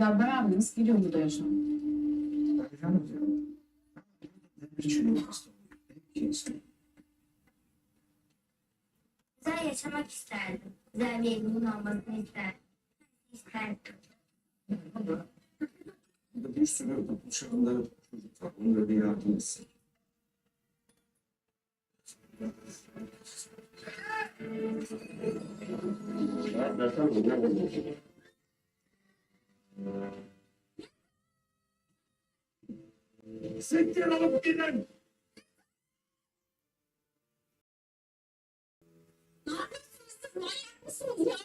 Ya beğendiniz, gidiyor burada yaşam. Güzel yaşamak isterdim. Güzel bir evimin olmasını isterdim. Bir sürü şu anda çocuk var. Onlara bir yardım etsin. Siktir alıp gidin. Ne yapıyorsunuz siz? Manyak mısınız ya?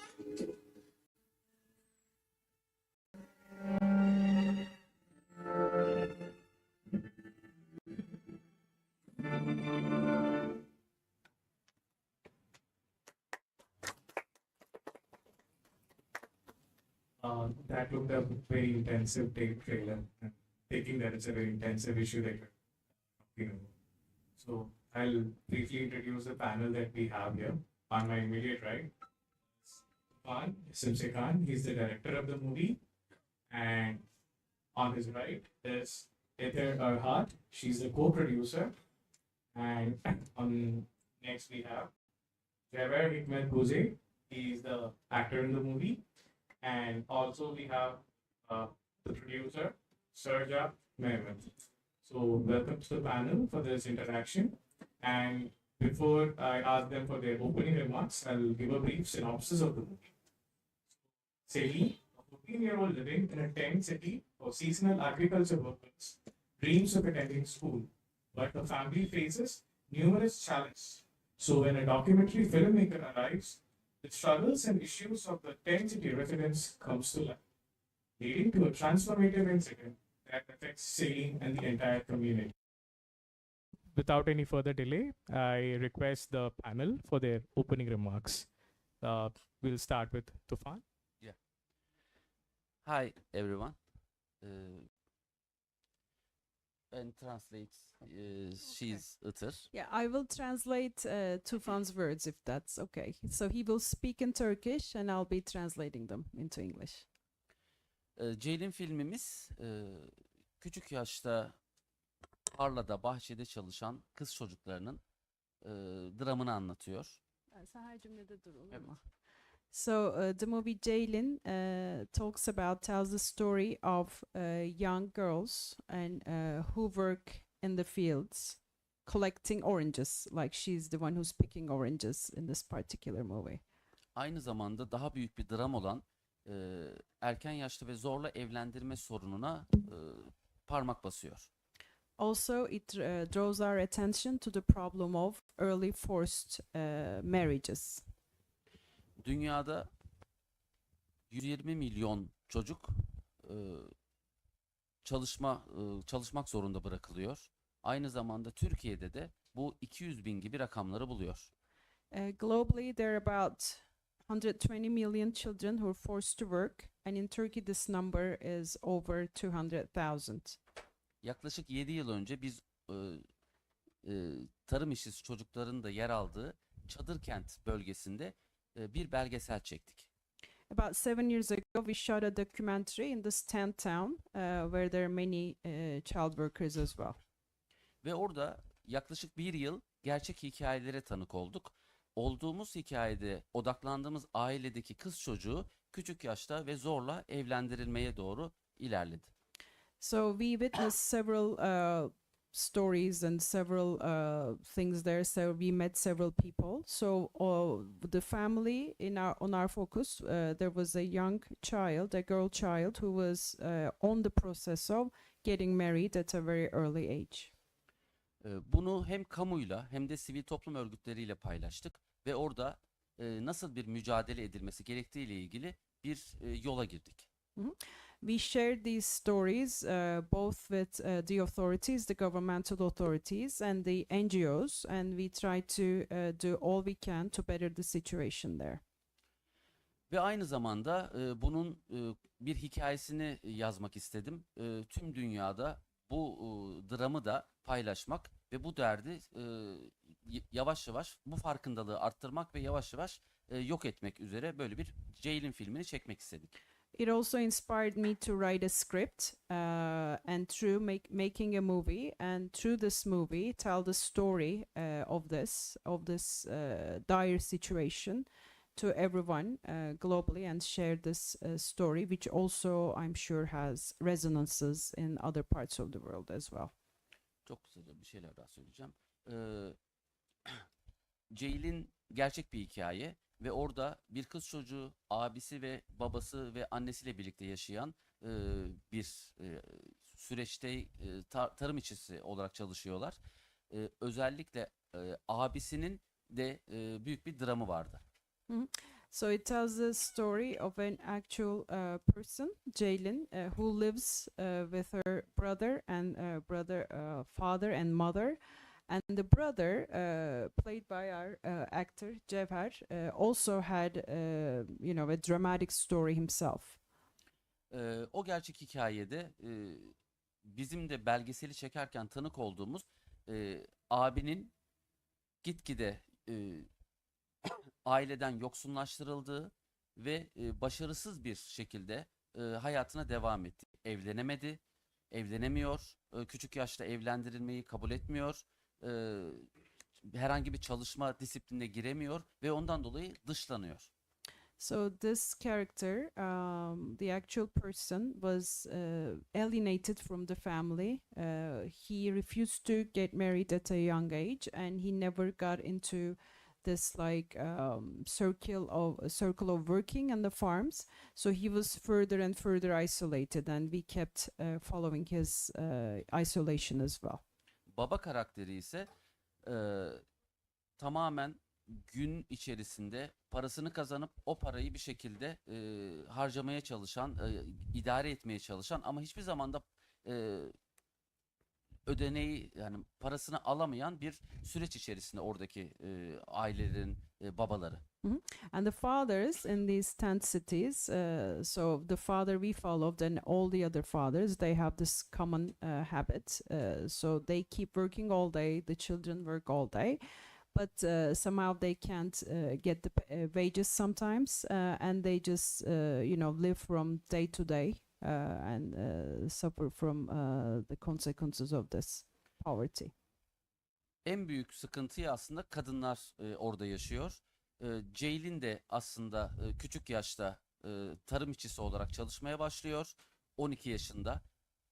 That looked a very intensive trailer, and taking that it's a very intensive issue that you know. So I'll briefly introduce the panel that we have here. On my immediate right, Khan, Simse Khan, he's the director of the movie, and on his right is Ether Arhat, she's the co-producer, and on next we have Jaber Hikmet Guze, he's the actor in the movie. And also we have the producer, Serja Mehmet. So welcome to the panel for this interaction. And before I ask them for their opening remarks, I'll give a brief synopsis of the movie. Ceylin, a 14-year-old living in a tent city of seasonal agriculture workers, dreams of attending school, but the family faces numerous challenges. So when a documentary filmmaker arrives, the struggles and issues of the tent city residents comes to light, leading to a transformative incident that affects Ceylin and the entire community. Without any further delay, I request the panel for their opening remarks. We'll start with Tufan. Hi everyone. And translate. She's Itır. Yeah, I will translate Tufan's words if that's okay. So he will speak in Turkish and I'll be translating them into English. Ceylin filmimiz küçük yaşta tarlada, bahçede çalışan kız çocuklarının dramını anlatıyor. Sen her cümlede dur olur mu? So the movie Ceylin tells the story of young girls and who work in the fields collecting oranges, like she's the one who's picking oranges in this particular movie. Aynı zamanda daha büyük bir dram olan erken yaşta ve zorla evlendirme sorununa parmak basıyor. Also, it draws our attention to the problem of early forced marriages. Dünyada 120 milyon çocuk çalışmak zorunda bırakılıyor. Aynı zamanda Türkiye'de de bu 200 bin gibi rakamları buluyor. Globally, there are about 120 million children who are forced to work, and in Turkey this number is over 200,000. Yaklaşık 7 yıl önce biz tarım işçisi çocukların da yer aldığı Çadırkent bölgesinde bir belgesel çektik. About 7 years ago, we shot a documentary in this tent town where there are many child workers as well. Ve orada yaklaşık bir yıl gerçek hikayelere tanık olduk. Olduğumuz hikayede odaklandığımız ailedeki kız çocuğu küçük yaşta ve zorla evlendirilmeye doğru ilerledi. So we witnessed several stories and several things there. So we met several people. So the family on our focus, there was a young child, a girl child, who was on the process of getting married at a very early age. Bunu hem kamuyla hem de sivil toplum örgütleriyle paylaştık ve orada nasıl bir mücadele edilmesi gerektiğiyle ilgili bir yola girdik. We shared these stories both with the authorities, the governmental authorities and the NGOs, and we try to do all we can to better the situation there. Ve aynı zamanda bunun bir hikayesini yazmak istedim. Tüm dünyada bu dramı da paylaşmak ve bu derdi yavaş yavaş bu farkındalığı arttırmak ve yavaş yavaş yok etmek üzere böyle bir Ceylin filmini çekmek istedik. It also inspired me to write a script, and through making a movie, and through this movie tell the story of this dire situation to everyone globally, and share this story, which also I'm sure has resonances in other parts of the world as well. Çok kısaca bir şeyler daha söyleyeceğim. Ceylin gerçek bir hikaye ve orada bir kız çocuğu abisi ve babası ve annesiyle birlikte yaşayan bir süreçte tarım işçisi olarak çalışıyorlar. Özellikle abisinin de büyük bir dramı vardı. So it tells the story of an actual person, Ceylin, who lives with her brother and father and mother. And the brother, played by our actor Cevher, also had, a dramatic story himself. O gerçek hikayede bizim de belgeseli çekerken tanık olduğumuz abinin gitgide aileden yoksunlaştırıldığı ve başarısız bir şekilde hayatına devam etti. Evlenemedi, evlenemiyor, küçük yaşta evlendirilmeyi kabul etmiyor, herhangi bir çalışma disiplinine giremiyor ve ondan dolayı dışlanıyor. So this character, the actual person, was alienated from the family. He refused to get married at a young age, and he never got into this circle of working on the farms. So he was further and further isolated, and we kept following his isolation as well. Baba karakteri ise tamamen gün içerisinde parasını kazanıp o parayı bir şekilde harcamaya çalışan, idare etmeye çalışan ama hiçbir zaman da ödeneği, yani parasını alamayan bir süreç içerisinde oradaki ailelerin babaları. And the fathers in these tent cities, so the father we followed and all the other fathers, they have this common habit. So they keep working all day, the children work all day, but somehow they can't get the wages sometimes, and they just, live from day to day and suffer from the consequences of this poverty. En büyük sıkıntıyı aslında kadınlar orada yaşıyor. Ceylin de aslında küçük yaşta tarım işçisi olarak çalışmaya başlıyor. 12 yaşında.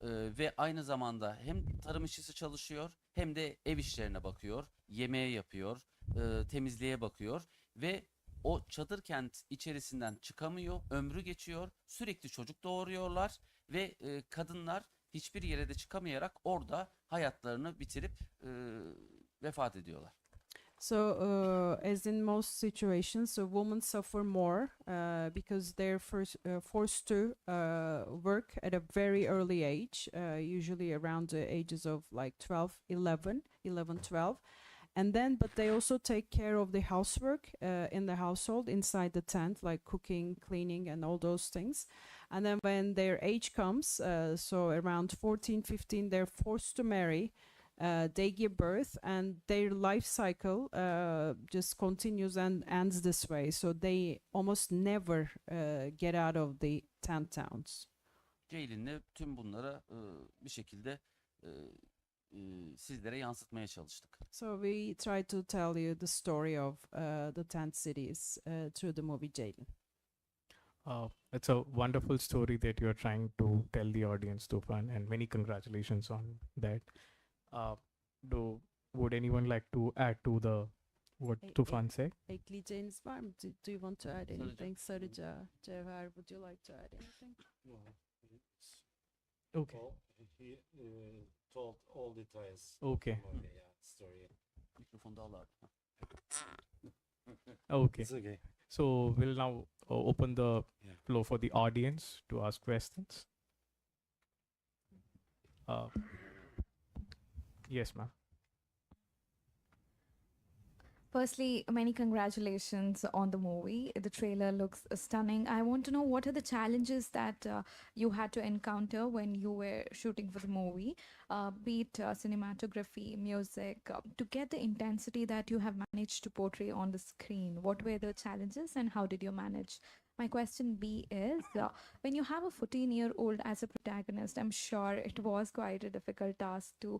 Ve aynı zamanda hem tarım işçisi çalışıyor hem de ev işlerine bakıyor. Yemeğe yapıyor, temizliğe bakıyor. Ve o çadır kent içerisinden çıkamıyor. Ömrü geçiyor. Sürekli çocuk doğuruyorlar. Ve kadınlar hiçbir yere de çıkamayarak orada hayatlarını bitirip vefat ediyorlar. So, as in most situations, women suffer more because they're forced to work at a very early age, usually around the ages of like 12. And then, but they also take care of the housework in the household, inside the tent, like cooking, cleaning, and all those things. And then when their age comes, so around 14, 15, they're forced to marry. They give birth, and their life cycle just continues and ends this way. So they almost never get out of the tent towns. Ceylin'le tüm bunlara bir şekilde sizlere yansıtmaya çalıştık. So we try to tell you the story of the tent cities through the movie Ceylin. It's a wonderful story that you're trying to tell the audience, Tufan, and many congratulations on that. Would anyone like to add to what Tufan said? Ekleyeceğiniz var mı? Do you want to add anything? Sarıca, Cevher, would you like to add anything? Okay. He told all details. Okay. Story. Mikrofonu da al abi. Okay. It's okay. So we'll now open the Yeah. floor for the audience to ask questions. Yes, ma'am. Firstly, many congratulations on the movie. The trailer looks stunning. I want to know, what are the challenges that you had to encounter when you were shooting for the movie, be it cinematography, music, to get the intensity that you have managed to portray on the screen. What were the challenges, and how did you manage My question B is when you have a 14-year-old as a protagonist, I'm sure it was quite a difficult task to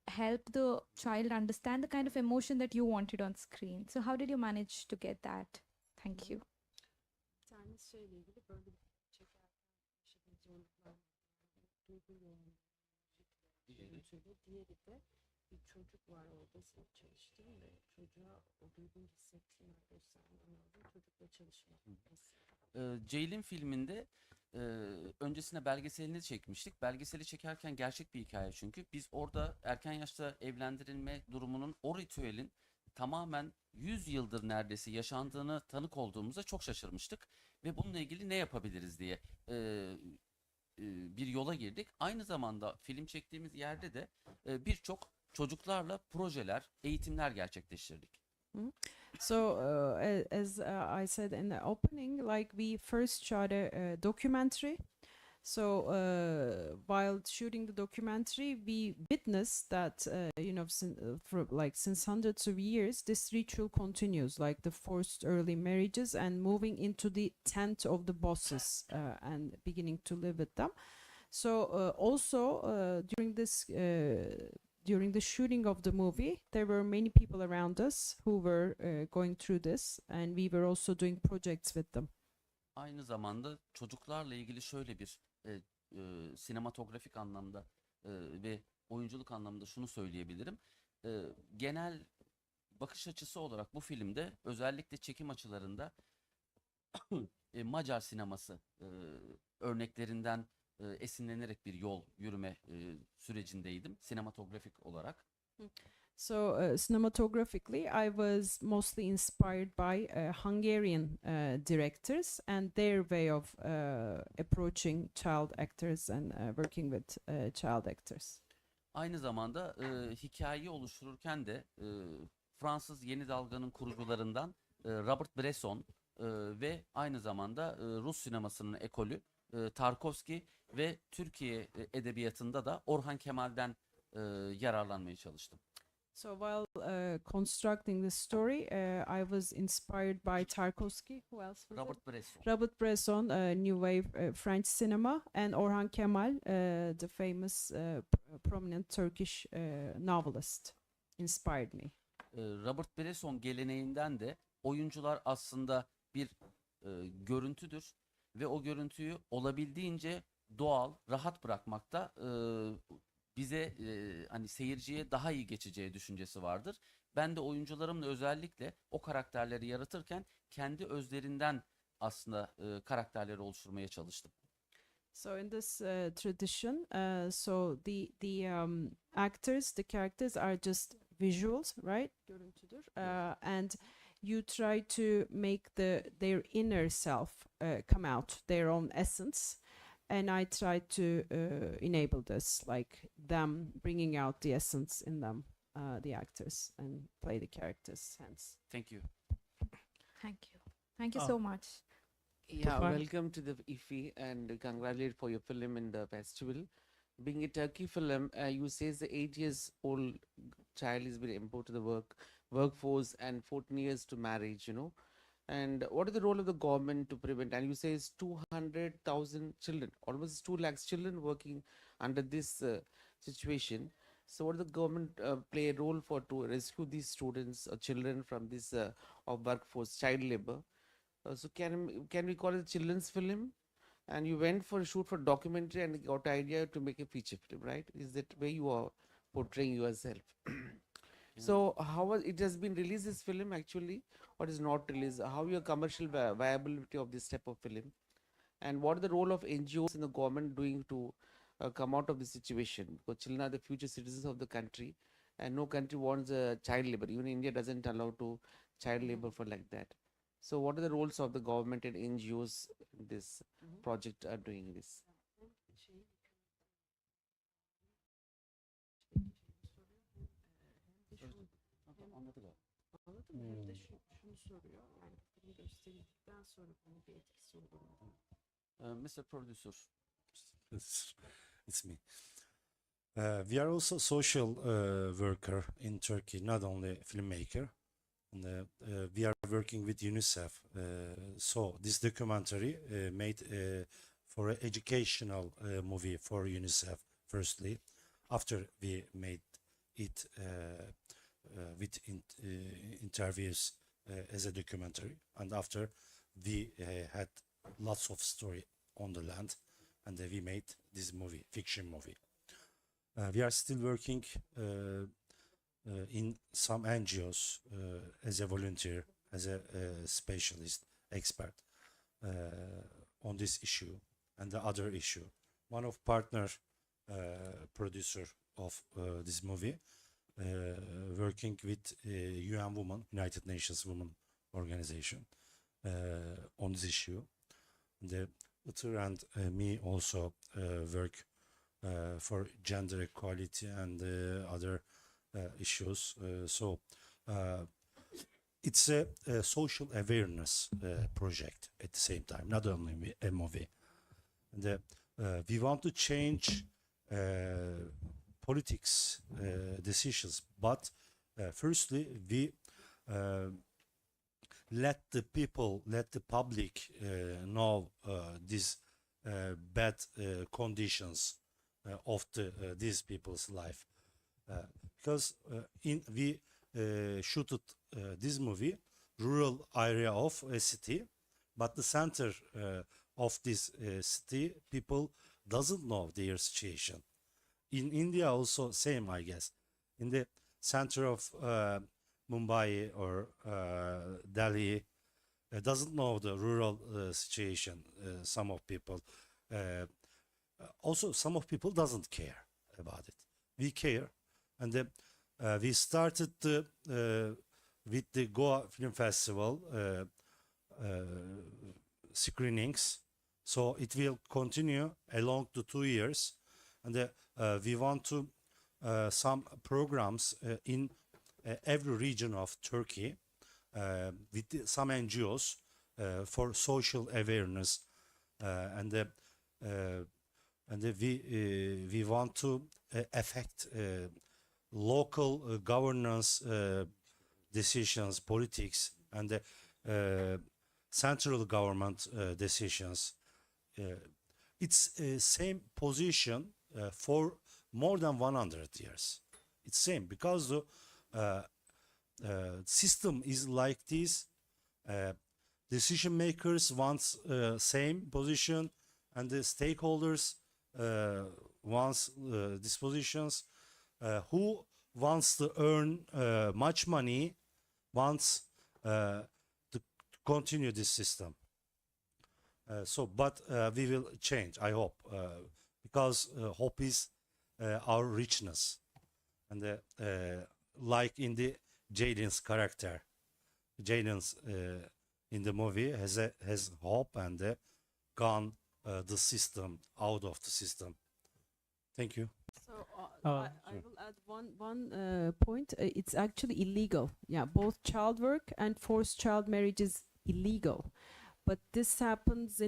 help the child understand the kind of emotion that you wanted on screen. So, how did you manage to get that? Thank you. Bir tanesi şeyle ilgili böyle bir çekerken yaşadığım zorluklar duygu yoğunluğu görüntülü. Diğeri de bir çocuk var orada sınıf çalıştım ve çocuğa o duyguyu hissettirme göstermem lazım. Çocukla çalışmak nasıl? Ceylin filminde öncesine belgeselini çekmiştik. Belgeseli çekerken gerçek bir hikaye çünkü. Biz orada erken yaşta evlendirilme durumunun, o ritüelin tamamen 100 yıldır neredeyse yaşandığını tanık olduğumuzda çok şaşırmıştık. Ve bununla ilgili ne yapabiliriz diye bir yola girdik. Aynı zamanda film çektiğimiz yerde de birçok çocuklarla projeler, eğitimler gerçekleştirdik. So, as I said in the opening, like we first shot a documentary. So, while shooting the documentary, we witnessed that, since hundreds of years, this ritual continues, like the forced early marriages and moving into the tent of the bosses and beginning to live with them. So, also during the shooting of the movie, there were many people around us who were going through this, and we were also doing projects with them. Aynı zamanda çocuklarla ilgili şöyle bir sinematografik anlamda ve oyunculuk anlamında şunu söyleyebilirim. Genel bakış açısı olarak bu filmde özellikle çekim açılarında Macar sineması örneklerinden esinlenerek bir yol yürüme sürecindeydim sinematografik olarak. So, cinematographically, I was mostly inspired by Hungarian directors and their way of approaching child actors and working with child actors. Aynı zamanda hikayeyi oluştururken de Fransız Yeni Dalga'nın kurucularından Robert Bresson ve aynı zamanda Rus sinemasının ekolü Tarkovski ve Türkiye edebiyatında da Orhan Kemal'den yararlanmaya çalıştım. So while constructing the story, I was inspired by Tarkovsky. Who else was it? Robert Bresson. Robert Bresson, New Wave French cinema, and Orhan Kemal, the famous prominent Turkish novelist, inspired me. Robert Bresson geleneğinden de oyuncular aslında bir görüntüdür ve o görüntüyü olabildiğince doğal, rahat bırakmakta bize hani seyirciye daha iyi geçeceği düşüncesi vardır. Ben de oyuncularımla özellikle o karakterleri yaratırken kendi özlerinden aslında karakterleri oluşturmaya çalıştım. So in this tradition, so the actors, the characters are just visuals, right? Görüntüdür. And you try to make their inner self come out, their own essence. And I try to enable this, like them bringing out the essence in them, the actors, and play the characters. Hence. Thank you. Thank you. Thank you so much. Yeah, Tufan. welcome to the IFFI and congratulate for your film in the festival. Being a Turkey film, you say the 8 years old child is being imported to the workforce and 14 years to marriage, you know. And what is the role of the government to prevent? And you say it's 200,000 children, almost 2 lakhs children working under this situation. So what does the government play a role for to rescue these students or children from this of workforce, child labor? So can we call it a children's film? And you went for a shoot for documentary and got idea to make a feature film, right? Is that where you are portraying yourself? So how was it has been released this film actually, or is not released? How your commercial viability of this type of film, and what are the role of NGOs and the government doing to come out of this situation? Because children are the future citizens of the country, and no country wants child labor. Even India doesn't allow to child labor for like that. So what are the roles of the government and NGOs in this project are doing this? Anladı galiba. Anladın mı? Hem de şunu soruyor. Yani film gösterildikten sonra bunun bir etkisi olur mu? Mr. Producer. It's me. We are also social worker in Turkey, not only filmmaker. And, we are working with UNICEF. So this documentary made for an educational movie for UNICEF firstly. After we made it with interviews as a documentary, and after we had lots of story on the land, and we made this movie, fiction movie. We are still working in some NGOs as a volunteer, as a specialist, expert on this issue and the other issue. One of partner producer of this movie, working with UN Women, United Nations Women Organization, on this issue. The Utur and me also work for gender equality and other issues. So it's a social awareness project at the same time, not only a movie. And we want to change politics decisions, but firstly we let the people, let the public know these bad conditions of these people's life, because we shooted this movie rural area of a city, but the center of this city people doesn't know their situation. In India also same, I guess. In the center of Mumbai or Delhi, doesn't know the rural situation. Some of people, also some of people doesn't care about it. We care, and we started with the Goa Film Festival screenings, so it will continue along to 2 years, and we want to some programs in every region of Turkey with some NGOs for social awareness, and we want to affect local governance decisions, politics, and central government decisions. It's same position for more than 100 years. It's same because the system is like this. Decision makers want same position, and the stakeholders wants these positions. Who wants to earn much money wants to continue this system. But we will change, I hope, because hope is our richness, and like in the Ceylin's character, Ceylin's in the movie has hope and gone the system, out of the system. Thank you. So I will add one point. It's actually illegal. Yeah, both child work and forced child marriage is illegal. But this happens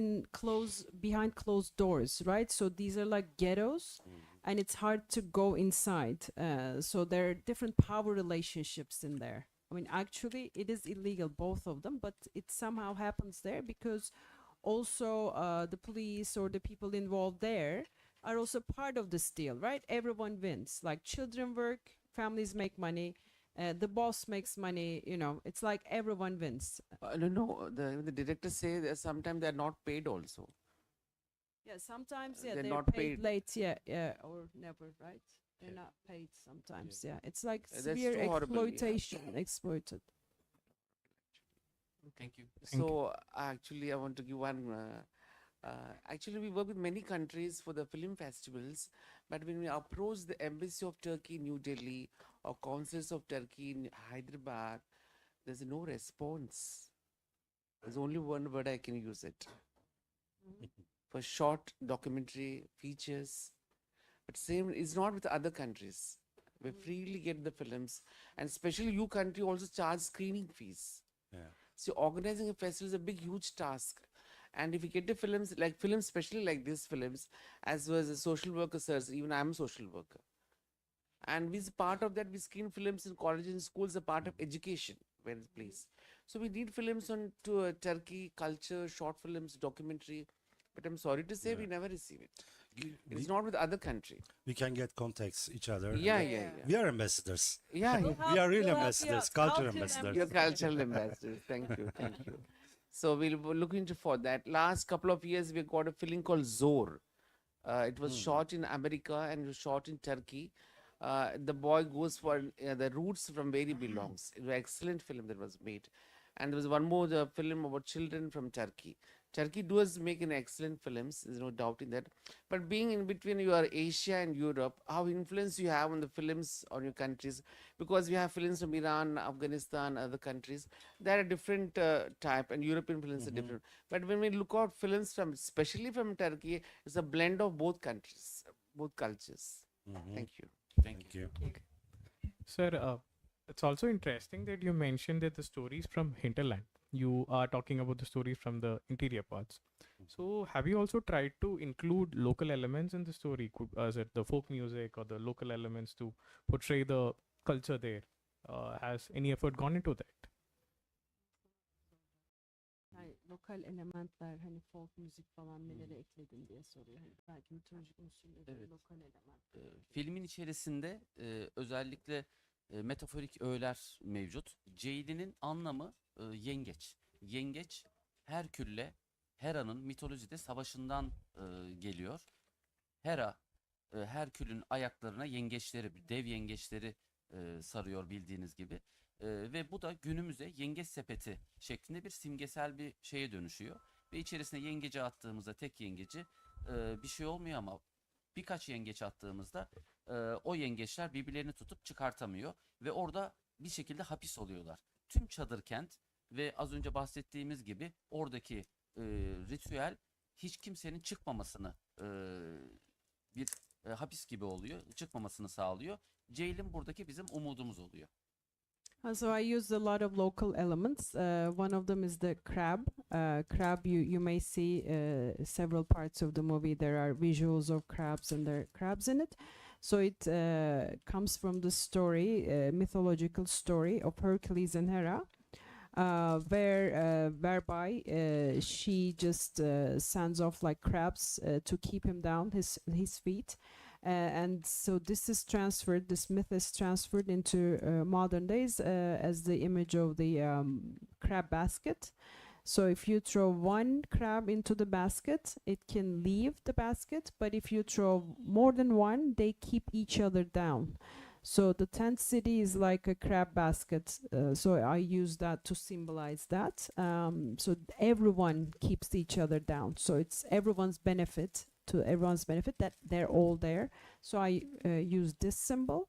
behind closed doors, right? So these are like ghettos, and it's hard to go inside. So there are different power relationships in there. I mean, actually, it is illegal, both of them, but it somehow happens there because also the police or the people involved there are also part of this deal, right? Everyone wins. Like children work, families make money, the boss makes money, it's like everyone wins. No, the director say that sometimes they're not paid also. Yeah, sometimes, yeah, They're they're not paid paid. late, yeah, or never, right? They're not paid sometimes, yeah. It's like That's severe too horrible, yeah. exploitation, exploited. Thank you. So actually, I want to give one. Actually, we work with many countries for the film festivals, but when we approach the embassy of Turkey in New Delhi or consuls of Turkey in Hyderabad, there's no response. There's only one word I can use it for short documentary features. But same is not with other countries. We freely get the films, and especially you country also charge screening fees. Yeah. So organizing a festival is a big, huge task. And if you get the films, like films, especially like these films, as well as a social worker, sirs, even I'm a social worker. And we part of that, we screen films in colleges and schools, a part of education, where it's placed. So we need films on to Turkey culture, short films, documentary. But I'm sorry to say, we never receive it. It's not with other country. We can get contacts each other. Yeah, and yeah, yeah. We are ambassadors. Yeah, We'll yeah. We are help- real we'll help you ambassadors, out. culture Culture ambassadors. Your cultural ambassadors. Thank you, thank you. So we'll be looking for that. Last couple of years, we got a film called Zor. It was shot in America and it was shot in Turkey. The boy goes for the roots from where he belongs. It was an excellent film that was made. And there was one more film about children from Turkey. Turkey does make an excellent films, there's no doubt in that. But being in between your Asia and Europe, how influence you have on the films on your countries? Because we have films from Iran, Afghanistan, other countries. They're a different type, and European films are different. But when we look out films from, especially from Turkey, it's a blend of both countries, both cultures. Thank you. Thank you. Sir, it's also interesting that you mentioned that the stories from hinterland. You are talking about the stories from the interior parts. So, have you also tried to include local elements in the story? Is it the folk music or the local elements to portray the culture there? Has any effort gone into that? Yani lokal elementler hani folk müzik falan neleri ekledin diye soruyor. Hani belki mitolojik unsurları Evet. lokal element. Filmin içerisinde özellikle metaforik öğeler mevcut. Ceylin'in anlamı yengeç. Yengeç Herkül'le Hera'nın mitolojide savaşından geliyor. Hera Herkül'ün ayaklarına yengeçleri, dev yengeçleri sarıyor bildiğiniz gibi. Ve bu da günümüze yengeç sepeti şeklinde bir simgesel bir şeye dönüşüyor. Ve içerisine yengeci attığımızda tek yengeci bir şey olmuyor ama birkaç yengeç attığımızda o yengeçler birbirlerini tutup çıkartamıyor ve orada bir şekilde hapis oluyorlar. Tüm çadır kent ve az önce bahsettiğimiz gibi oradaki ritüel hiç kimsenin çıkmamasını bir hapis gibi oluyor, çıkmamasını sağlıyor. Ceylin buradaki bizim umudumuz oluyor. So I used a lot of local elements. One of them is the crab. Crab, you may see several parts of the movie. There are visuals of crabs and there are crabs in it. So it comes from the story, mythological story of Hercules and Hera, whereby she just sends off like crabs to keep him down, his feet. And so this is transferred, this myth is transferred into modern days as the image of the crab basket. So if you throw one crab into the basket, it can leave the basket, but if you throw more than one, they keep each other down. So the tent city is like a crab basket. So I use that to symbolize that. So everyone keeps each other down. So it's everyone's benefit that they're all there. So I use this symbol.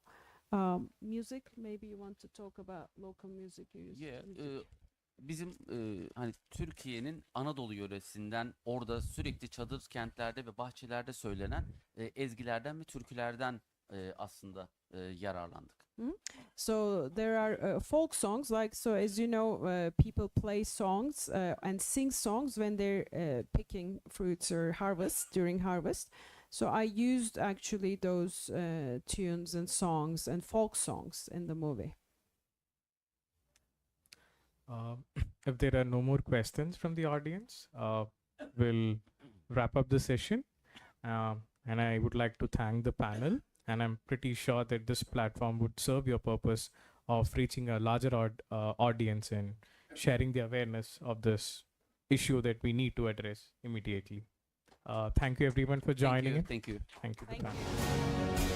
Music, maybe you want to talk about local music you use. Yeah, music. bizim hani Türkiye'nin Anadolu yöresinden orada sürekli çadır kentlerde ve bahçelerde söylenen ezgilerden ve türkülerden aslında yararlandık. So there are folk songs, like, so as you know, people play songs and sing songs when they're picking fruits or harvest, during harvest. So I used actually those tunes and songs and folk songs in the movie. If there are no more questions from the audience, we'll wrap up the session. And I would like to thank the panel. And I'm pretty sure that this platform would serve your purpose of reaching a larger audience and sharing the awareness of this issue that we need to address immediately. Thank you everyone for joining in. Thank you. Thank you. Thank you.